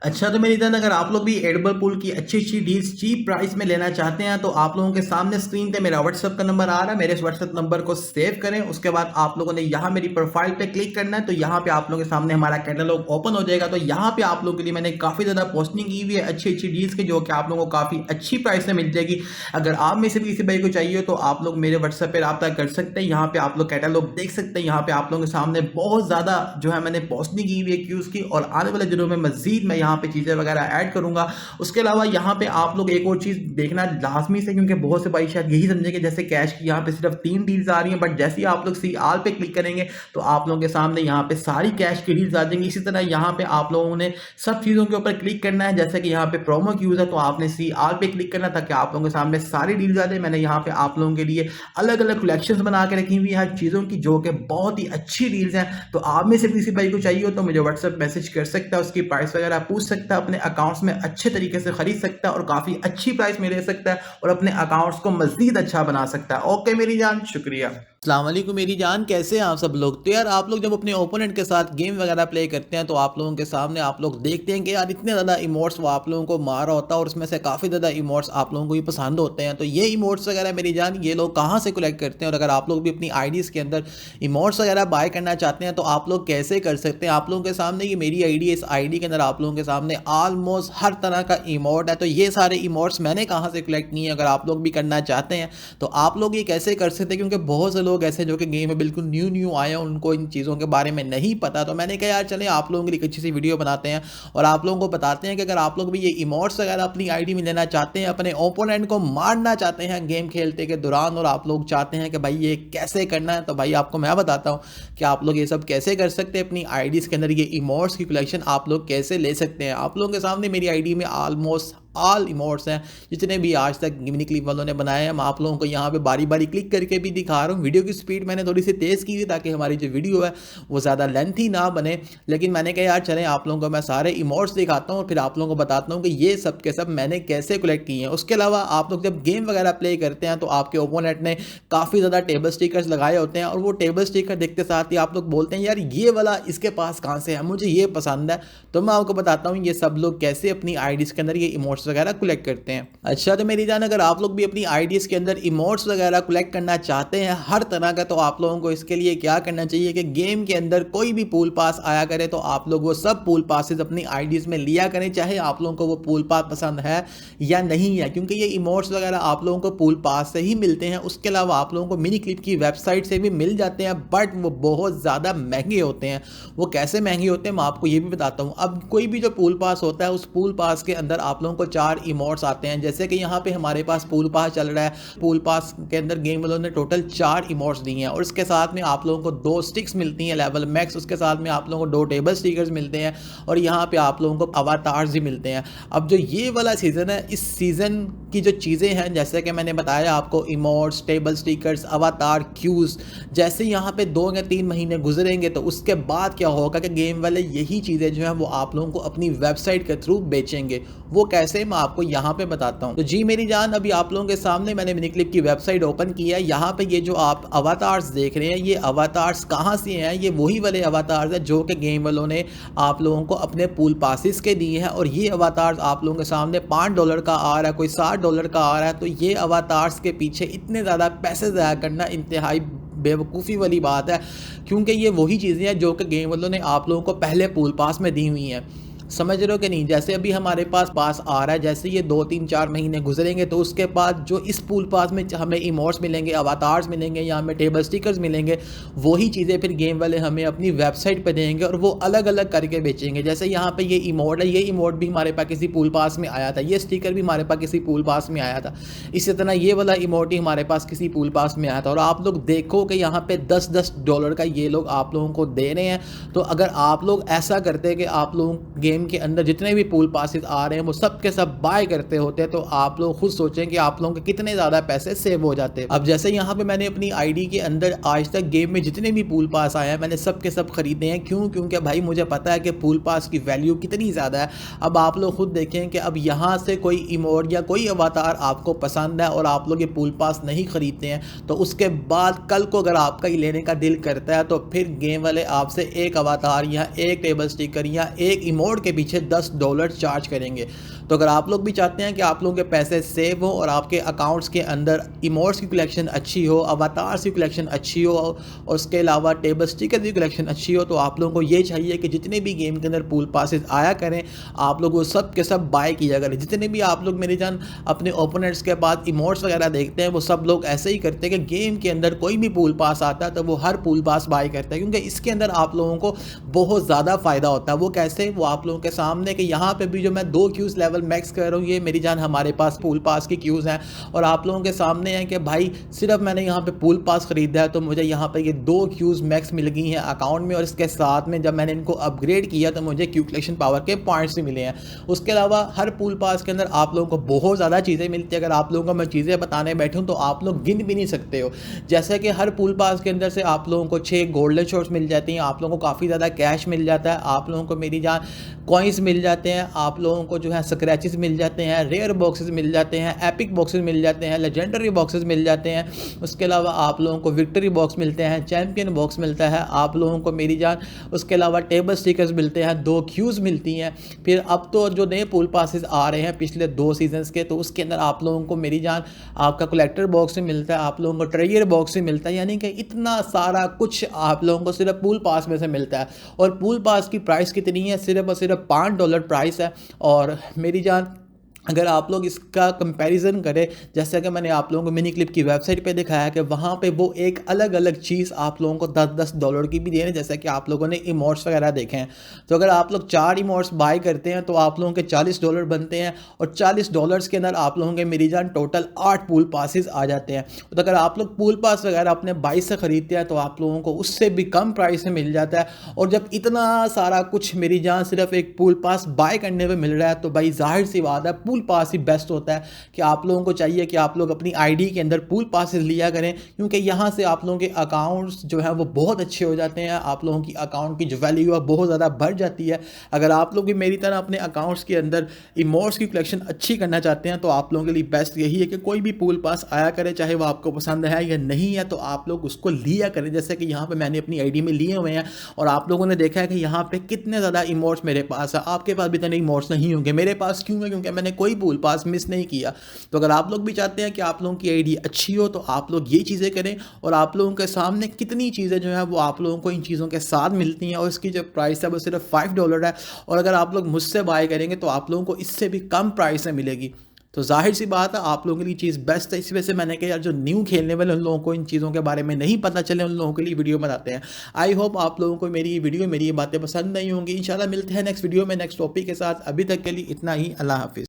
अच्छा तो मेरी जान, अगर आप लोग भी एडिबल पूल की अच्छी अच्छी डील्स चीप प्राइस में लेना चाहते हैं तो आप लोगों के सामने स्क्रीन पे मेरा व्हाट्सएप का नंबर आ रहा है। मेरे इस व्हाट्सएप नंबर को सेव करें, उसके बाद आप लोगों ने यहाँ मेरी प्रोफाइल पे क्लिक करना है। तो यहाँ पे आप लोगों के सामने हमारा कैटलॉग ओपन हो जाएगा। तो यहाँ पे आप लोगों के लिए मैंने काफ़ी ज़्यादा पोस्टिंग की हुई है अच्छी अच्छी डील्स की, जो कि आप लोगों को काफ़ी अच्छी प्राइस में मिल जाएगी। अगर आप में से भी किसी भाई को चाहिए तो आप लोग मेरे व्हाट्सएप पे रब्ता कर सकते हैं। यहाँ पे आप लोग कैटलॉग देख सकते हैं। यहाँ पे आप लोगों के सामने बहुत ज़्यादा जो है मैंने पोस्टिंग की हुई है क्यूज़ की, और आने वाले दिनों में मजीद मैं यहाँ पे चीज़ें वगैरह ऐड करूंगा। उसके अलावा यहाँ पे आप लोग एक और चीज़ देखना लाजमी से, क्योंकि बहुत से भाई शायद यही समझेंगे जैसे कैश की यहाँ पे सिर्फ 3 डील्स आ रही हैं, बट जैसे ही आप लोग सी आल पे क्लिक करेंगे तो आप लोगों के सामने यहाँ पे सारी कैश की डील्स आ जाएंगी। इसी तरह यहाँ पे आप लोगों ने सब चीज़ों के ऊपर क्लिक करना है। जैसे कि यहाँ पे प्रोमो यूज है तो आपने सी आल पे क्लिक करना ताकि आप लोगों के सामने सारी डील्स आ जाए। मैंने यहाँ पे आप लोगों के लिए अलग अलग कलेक्शंस बना के रखी हुई है चीज़ों की, जो कि बहुत ही अच्छी डील्स हैं। तो आप में से किसी भाई को चाहिए हो तो मुझे व्हाट्सएप मैसेज कर सकता है, उसकी प्राइस वगैरह पूछ सकता है, अपने अकाउंट्स में अच्छे तरीके से खरीद सकता है और काफ़ी अच्छी प्राइस में ले सकता है और अपने अकाउंट्स को मज़ीद अच्छा बना सकता है। ओके मेरी जान, शुक्रिया। अस्सलाम वालेकुम मेरी जान, कैसे हैं आप सब लोग। तो यार आप लोग जब अपने ओपोनेंट के साथ गेम वगैरह प्ले करते हैं तो आप लोगों के सामने आप लोग देखते हैं कि यार इतने ज़्यादा इमोट्स वो आप लोगों को मार रहा होता है और उसमें से काफ़ी ज़्यादा इमोट्स आप लोगों को भी पसंद होते हैं। तो ये इमोट्स वगैरह मेरी जान ये लोग कहाँ से कलेक्ट करते हैं, और अगर आप लोग भी अपनी आईडीज़ के अंदर इमोट्स वगैरह बाय करना चाहते हैं तो आप लोग कैसे कर सकते हैं। आप लोगों के सामने ये मेरी आईडी है, इस आईडी के अंदर आप लोगों के सामने ऑलमोस्ट हर तरह का इमोट है। तो ये सारे इमोट्स मैंने कहाँ से कलेक्ट किए हैं, अगर आप लोग भी करना चाहते हैं तो आप लोग ये कैसे कर सकते हैं, क्योंकि बहुत से लोग ऐसे जो कि गेम में बिल्कुल न्यू न्यू आए हैं, उनको इन चीज़ों के बारे में नहीं पता। तो मैंने कहा यार चलें आप लोगों के लिए एक अच्छी सी वीडियो बनाते हैं और आप लोगों को बताते हैं कि अगर आप लोग भी ये इमोट्स वगैरह अपनी आईडी में लेना चाहते हैं, अपने ओपोनेंट को मारना चाहते हैं गेम खेलते के दौरान, और आप लोग चाहते हैं कि भाई ये कैसे करना है, तो भाई आपको मैं बताता हूँ कि आप लोग ये सब कैसे कर सकते हैं। अपनी आईडीज़ के अंदर ये इमोट्स की कलेक्शन आप लोग कैसे ले सकते हैं। आप लोगों के सामने मेरी आईडी में ऑलमोस्ट ऑल इमोट्स हैं जितने भी आज तक गिमिनी क्लिप वालों ने बनाए हैं। मैं आप लोगों को यहाँ पे बारी बारी क्लिक करके भी दिखा रहा हूँ। वीडियो की स्पीड मैंने थोड़ी सी तेज़ की थी ताकि हमारी जो वीडियो है वो ज़्यादा लेंथी ना बने, लेकिन मैंने कहा यार चलें आप लोगों को मैं सारे इमोट्स दिखाता हूँ और फिर आप लोगों को बताता हूँ कि ये सब के सब मैंने कैसे कलेक्ट किए हैं। उसके अलावा आप लोग जब गेम वगैरह प्ले करते हैं तो आपके ओपोनेंट ने काफ़ी ज़्यादा टेबल स्टिकर्स लगाए होते हैं, और वो टेबल स्टिकर देखते साथ ही आप लोग बोलते हैं यार ये वाला इसके पास कहाँ से है, मुझे ये पसंद है। तो मैं आपको बताता हूँ ये सब लोग कैसे अपनी आईडीज़ के अंदर ये इमोट्स वगैरह कलेक्ट करते हैं। अच्छा तो मेरी जान, अगर आप लोग भी अपनी आईडीज़ के अंदर इमोट्स वगैरह कलेक्ट करना चाहते हैं हर तरह का, तो आप लोगों को इसके लिए क्या करना चाहिए कि गेम के अंदर कोई भी पूल पास आया करे तो आप लोग वो सब पूल पासेस अपनी आईडीज़ में लिया करें, चाहे आप लोगों को वो पूल पास पसंद है या नहीं है, क्योंकि ये इमोट्स वगैरह आप लोगों को पूल पास से ही मिलते हैं। उसके अलावा आप लोगों को मिनी क्लिप की वेबसाइट से भी मिल जाते हैं, बट वो बहुत ज़्यादा महंगे होते हैं। वो कैसे महंगे होते हैं मैं आपको ये भी बताता हूँ। अब कोई भी जो पूल पास होता है उस पूल पास के अंदर आप लोगों को 4 इमोट्स आते हैं। जैसे कि यहाँ पे हमारे पास पूल पास चल रहा है, पूल पास के अंदर गेम वालों ने टोटल 4 इमोट्स दिए हैं, और इसके साथ में आप लोगों को 2 स्टिक्स मिलती हैं लेवल मैक्स, उसके साथ में आप लोगों को 2 टेबल स्टिकर्स मिलते हैं, और यहाँ पे आप लोगों को अवतार्स भी मिलते हैं। अब जो ये वाला सीज़न है, इस सीज़न की जो चीज़ें हैं जैसे कि मैंने बताया आपको, इमोट्स, टेबल स्टिकर्स, अवतार, क्यूज़, जैसे यहाँ पे 2 या 3 महीने गुजरेंगे तो उसके बाद क्या होगा कि गेम वाले यही चीज़ें जो हैं वो आप लोगों को अपनी वेबसाइट के थ्रू बेचेंगे। वो कैसे मैं आपको यहाँ पे बताता हूँ। तो जी मेरी जान, अभी आप लोगों के सामने मैंने मिनी क्लिप की वेबसाइट ओपन की है। यहाँ पे ये जो आप अवतार्स देख रहे हैं, ये अवतार्स कहाँ से हैं, ये वही वाले अवतार्स हैं जो कि गेम वालों ने आप लोगों को अपने पूल पासिस के दिए हैं। और ये अवतार्स आप लोगों के सामने $5 का आ रहा है, कोई $60 का आ रहा है। तो ये अवतार्स के पीछे इतने ज़्यादा पैसे ज़ाया करना इंतहाई बेवकूफ़ी वाली बात है, क्योंकि ये वही चीज़ें हैं जो कि गेम वालों ने आप लोगों को पहले पूल पास में दी हुई हैं। समझ रहे हो कि नहीं। जैसे अभी हमारे पास पास आ रहा है, जैसे ये 2-3-4 महीने गुजरेंगे तो उसके बाद जो इस पूल पास में हमें इमोट्स मिलेंगे, अवतार्स मिलेंगे या हमें टेबल स्टिकर्स मिलेंगे, वही चीज़ें फिर गेम वाले हमें अपनी वेबसाइट पे देंगे और वो अलग अलग करके बेचेंगे। जैसे यहाँ पे ये इमोट है, ये इमोट भी हमारे पास किसी पूल पास में आया था, ये स्टिकर भी हमारे पास किसी पूल पास में आया था, इसी तरह ये वाला इमोट ही हमारे पास किसी पूल पास में आया था। और आप लोग देखो कि यहाँ पे $10 का ये लोग आप लोगों को दे रहे हैं। तो अगर आप लोग ऐसा करते कि आप लोग गेम के अंदर जितने भी पूल पासेस आ रहे हैं वो सब के सब बाय करते होते, तो आप लोग खुद सोचें कि आप लोगों के कितने ज़्यादा पैसे सेव हो जाते। अब जैसे यहाँ पे मैंने अपनी आईडी के अंदर आज तक गेम में जितने भी पूल पास आए हैं मैंने सब के सब खरीदे हैं। क्यों? क्योंकि भाई मुझे पता है कि पूल पास की वैल्यू कितनी ज़्यादा है। अब आप लोग खुद देखें कि अब यहाँ से कोई इमोट या कोई अवतार आपको पसंद है और आप लोग ये पूल पास नहीं खरीदते हैं, तो उसके बाद कल को अगर आपका ये लेने का दिल करता है तो फिर गेम वाले आपसे एक अवतार या एक टेबल स्टिकर या एक इमोट के पीछे $10 चार्ज करेंगे। तो अगर आप लोग भी चाहते हैं कि आप लोगों के पैसे सेव हो और आपके अकाउंट्स के अंदर इमोट्स की कलेक्शन अच्छी हो, अवतार्स की कलेक्शन अच्छी हो और उसके अलावा टेबल स्टिकर की कलेक्शन अच्छी हो, तो आप लोगों को ये चाहिए कि जितने भी गेम के अंदर पूल पासेस आया करें आप लोग वो सब के सब बाय किया करें। जितने भी आप लोग मेरी जान अपने ओपोनेंट्स के बाद इमोट्स वगैरह देखते हैं वो सब लोग ऐसे ही करते हैं कि गेम के अंदर कोई भी पूल पास आता है तो वो हर पूल पास बाय करता है, क्योंकि इसके अंदर आप लोगों को बहुत ज़्यादा फ़ायदा होता है। वो कैसे, वो आप लोगों के सामने कि यहाँ पे भी जो मैं 2 क्यूज़ लेवल मैक्स कर रहा हूँ, ये मेरी जान हमारे पास पूल पास की क्यूज़ हैं और आप लोगों के सामने है कि भाई सिर्फ मैंने यहाँ पे पूल पास खरीदा है तो मुझे यहाँ पे ये 2 क्यूज़ मैक्स मिल गई हैं अकाउंट में, और इसके साथ में जब मैंने इनको अपग्रेड किया तो मुझे क्यू कलेक्शन पावर के पॉइंट्स भी मिले हैं। उसके अलावा हर पूल पास के अंदर आप लोगों को बहुत ज़्यादा चीज़ें मिलती है। अगर आप लोगों को मैं चीज़ें बताने बैठूँ तो आप लोग गिन भी नहीं सकते हो। जैसे कि हर पूल पास के अंदर से आप लोगों को 6 गोल्डन शॉट्स मिल जाती हैं, आप लोगों को काफ़ी ज़्यादा कैश मिल जाता है, आप लोगों को मेरी जान कॉइन्स मिल जाते हैं, आप लोगों को जो है स्क्रैचेस मिल जाते हैं, रेयर बॉक्सेस मिल जाते हैं, एपिक बॉक्सेस मिल जाते हैं, लेजेंडरी बॉक्सेस मिल जाते हैं। उसके अलावा आप लोगों को विक्ट्री बॉक्स मिलते हैं, चैंपियन बॉक्स मिलता है आप लोगों को मेरी जान। उसके अलावा टेबल स्टिकर्स मिलते हैं, 2 क्यूज़ मिलती हैं। फिर अब तो जो नए पूल पासेस आ रहे हैं पिछले 2 सीजन्स के, तो उसके अंदर आप लोगों को मेरी जान आपका कलेक्टर बॉक्स से मिलता है, आप लोगों को ट्रेजर बॉक्स से मिलता है, यानी कि इतना सारा कुछ आप लोगों को सिर्फ पूल पास में से मिलता है। और पूल पास की प्राइस कितनी है, सिर्फ और सिर्फ $5 प्राइस है। और मेरी जान अगर आप लोग इसका कंपैरिजन करें, जैसे कि मैंने आप लोगों को मिनी क्लिप की वेबसाइट पे दिखाया कि वहाँ पे वो एक अलग अलग चीज़ आप लोगों को $10 की भी दे रहे हैं, जैसे कि आप लोगों ने इमोट्स वगैरह देखे हैं। तो अगर आप लोग 4 इमोट्स बाय करते हैं तो आप लोगों के $40 बनते हैं, और $40 के अंदर आप लोगों के मेरी जान टोटल 8 पूल पासिस आ जाते हैं। तो अगर आप लोग पूल पास वगैरह अपने बाई से ख़रीदते हैं तो आप लोगों को उससे भी कम प्राइस में मिल जाता है। और जब इतना सारा कुछ मेरी जान सिर्फ एक पूल पास बाय करने पर मिल रहा है तो भाई जाहिर सी बात है पूल पास ही बेस्ट होता है। कि आप लोगों को चाहिए कि आप लोग अपनी आईडी के अंदर पूल पासेस लिया करें, क्योंकि यहाँ से आप लोगों के अकाउंट्स जो है वो बहुत अच्छे हो जाते हैं, आप लोगों की अकाउंट की जो वैल्यू है बहुत ज़्यादा बढ़ जाती है। अगर आप लोग भी मेरी तरह अपने अकाउंट्स के अंदर इमोट्स की कलेक्शन अच्छी करना चाहते हैं तो आप लोगों के लिए बेस्ट यही है कि कोई भी पूल पास आया करे, चाहे वो आपको पसंद है या नहीं है, तो आप लोग उसको लिया करें। जैसे कि यहाँ पर मैंने अपनी आईडी में लिए हुए हैं और आप लोगों ने देखा है कि यहाँ पर कितने ज़्यादा इमोट्स मेरे पास है। आपके पास भी इतने इमोट्स नहीं होंगे, मेरे पास क्यों है, क्योंकि मैंने कोई पूल पास मिस नहीं किया। तो अगर आप लोग भी चाहते हैं कि आप लोगों की आईडी अच्छी हो तो आप लोग ये चीज़ें करें। और आप लोगों के सामने कितनी चीज़ें जो है वो आप लोगों को इन चीज़ों के साथ मिलती हैं, और इसकी जो प्राइस है वो सिर्फ $5 है। और अगर आप लोग मुझसे बाय करेंगे तो आप लोगों को इससे भी कम प्राइस में मिलेगी। तो जाहिर सी बात है आप लोगों के लिए चीज़ बेस्ट है। इस वजह से मैंने कहा यार जो न्यू खेलने वाले उन लोगों को इन चीज़ों के बारे में नहीं पता चले उन लोगों के लिए वीडियो बनाते हैं। आई होप आप लोगों को मेरी वीडियो मेरी ये बातें पसंद नहीं होंगी। इंशाल्लाह मिलते हैं नेक्स्ट वीडियो में नेक्स्ट टॉपिक के साथ। अभी तक के लिए इतना ही, अल्लाह हाफिज़।